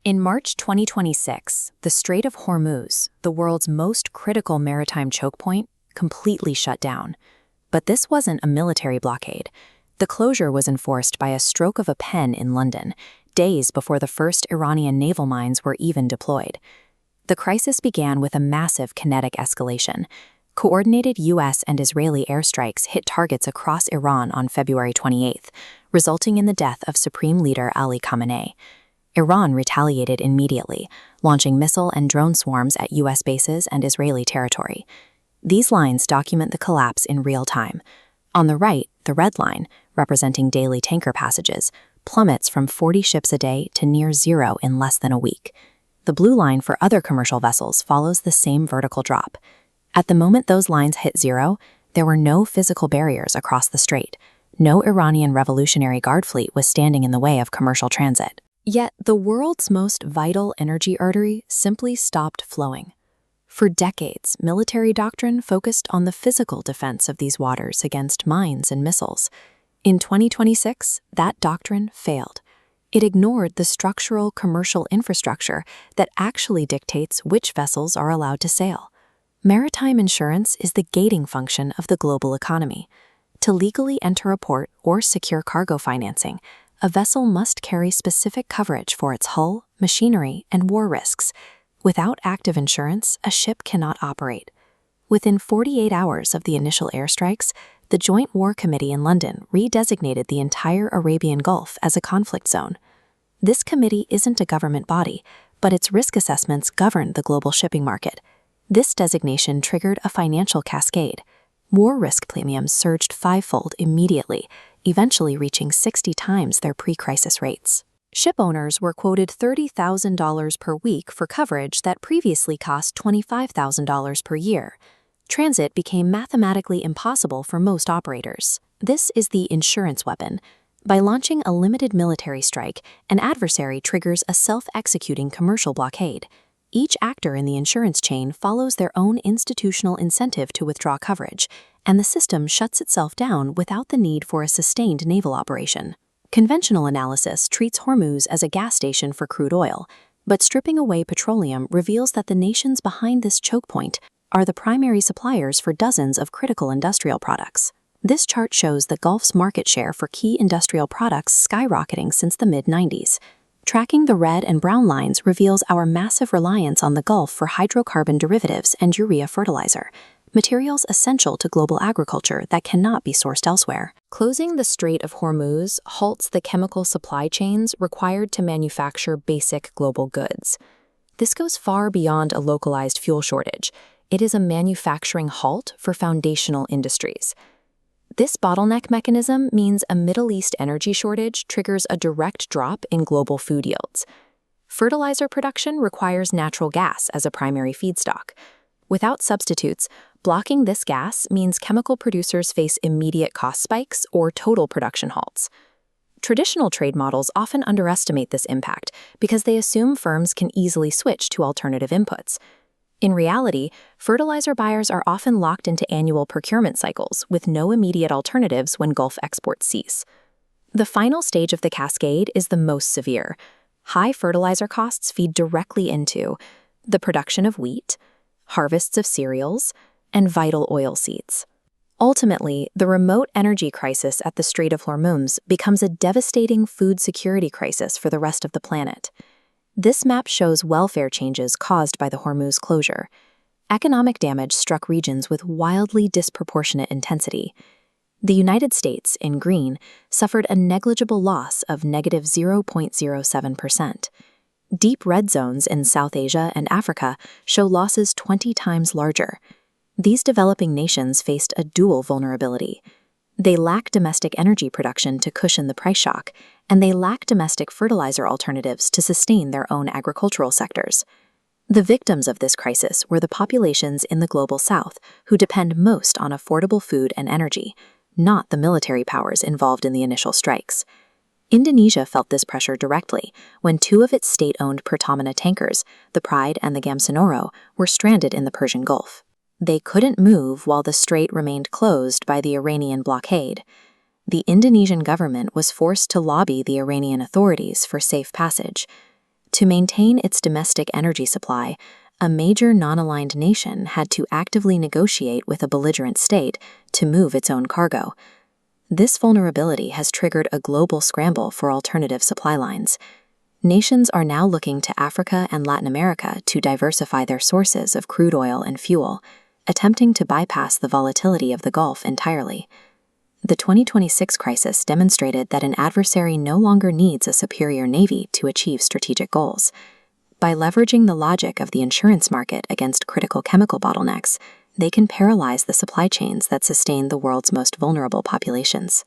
In March 2026, the Strait of Hormuz, the world's most critical maritime chokepoint, completely shut down. But this wasn't a military blockade. The closure was enforced by a stroke of a pen in London, days before the first Iranian naval mines were even deployed. The crisis began with a massive kinetic escalation. Coordinated U.S. and Israeli airstrikes hit targets across Iran on February 28th, resulting in the death of Supreme Leader Ali Khamenei. Iran retaliated immediately, launching missile and drone swarms at U.S. bases and Israeli territory. These lines document the collapse in real time. On the right, the red line, representing daily tanker passages, plummets from 40 ships a day to near zero in less than a week. The blue line for other commercial vessels follows the same vertical drop. At the moment those lines hit zero, there were no physical barriers across the strait. No Iranian Revolutionary Guard fleet was standing in the way of commercial transit. Yet the world's most vital energy artery simply stopped flowing. For decades, military doctrine focused on the physical defense of these waters against mines and missiles. In 2026, that doctrine failed. It ignored the structural commercial infrastructure that actually dictates which vessels are allowed to sail. Maritime insurance is the gating function of the global economy. To legally enter a port or secure cargo financing, a vessel must carry specific coverage for its hull, machinery, and war risks. Without active insurance, a ship cannot operate. Within 48 hours of the initial airstrikes, the Joint War Committee in London redesignated the entire Arabian Gulf as a conflict zone. This committee isn't a government body, but its risk assessments govern the global shipping market. This designation triggered a financial cascade. War risk premiums surged fivefold immediately, eventually reaching 60 times their pre-crisis rates. Ship owners were quoted $30,000 per week for coverage that previously cost $25,000 per year. Transit became mathematically impossible for most operators. This is the insurance weapon. By launching a limited military strike, an adversary triggers a self-executing commercial blockade. Each actor in the insurance chain follows their own institutional incentive to withdraw coverage, and the system shuts itself down without the need for a sustained naval operation. Conventional analysis treats Hormuz as a gas station for crude oil, but stripping away petroleum reveals that the nations behind this choke point are the primary suppliers for dozens of critical industrial products. This chart shows the Gulf's market share for key industrial products skyrocketing since the mid-90s. Tracking the red and brown lines reveals our massive reliance on the Gulf for hydrocarbon derivatives and urea fertilizer, materials essential to global agriculture that cannot be sourced elsewhere. Closing the Strait of Hormuz halts the chemical supply chains required to manufacture basic global goods. This goes far beyond a localized fuel shortage. It is a manufacturing halt for foundational industries. This bottleneck mechanism means a Middle East energy shortage triggers a direct drop in global food yields. Fertilizer production requires natural gas as a primary feedstock. Without substitutes, blocking this gas means chemical producers face immediate cost spikes or total production halts. Traditional trade models often underestimate this impact because they assume firms can easily switch to alternative inputs. In reality, fertilizer buyers are often locked into annual procurement cycles with no immediate alternatives when Gulf exports cease. The final stage of the cascade is the most severe. High fertilizer costs feed directly into the production of wheat, harvests of cereals, and vital oil seeds. Ultimately, the remote energy crisis at the Strait of Hormuz becomes a devastating food security crisis for the rest of the planet. This map shows welfare changes caused by the Hormuz closure. Economic damage struck regions with wildly disproportionate intensity. The United States, in green, suffered a negligible loss of negative 0.07%. Deep red zones in South Asia and Africa show losses 20 times larger. These developing nations faced a dual vulnerability. They lack domestic energy production to cushion the price shock, and they lack domestic fertilizer alternatives to sustain their own agricultural sectors. The victims of this crisis were the populations in the global south who depend most on affordable food and energy, not the military powers involved in the initial strikes. Indonesia felt this pressure directly when two of its state-owned Pertamina tankers, the Pride and the Gamsenoro, were stranded in the Persian Gulf. They couldn't move while the strait remained closed by the Iranian blockade. The Indonesian government was forced to lobby the Iranian authorities for safe passage. To maintain its domestic energy supply, a major non-aligned nation had to actively negotiate with a belligerent state to move its own cargo. This vulnerability has triggered a global scramble for alternative supply lines. Nations are now looking to Africa and Latin America to diversify their sources of crude oil and fuel, attempting to bypass the volatility of the Gulf entirely. The 2026 crisis demonstrated that an adversary no longer needs a superior navy to achieve strategic goals. By leveraging the logic of the insurance market against critical chemical bottlenecks, they can paralyze the supply chains that sustain the world's most vulnerable populations.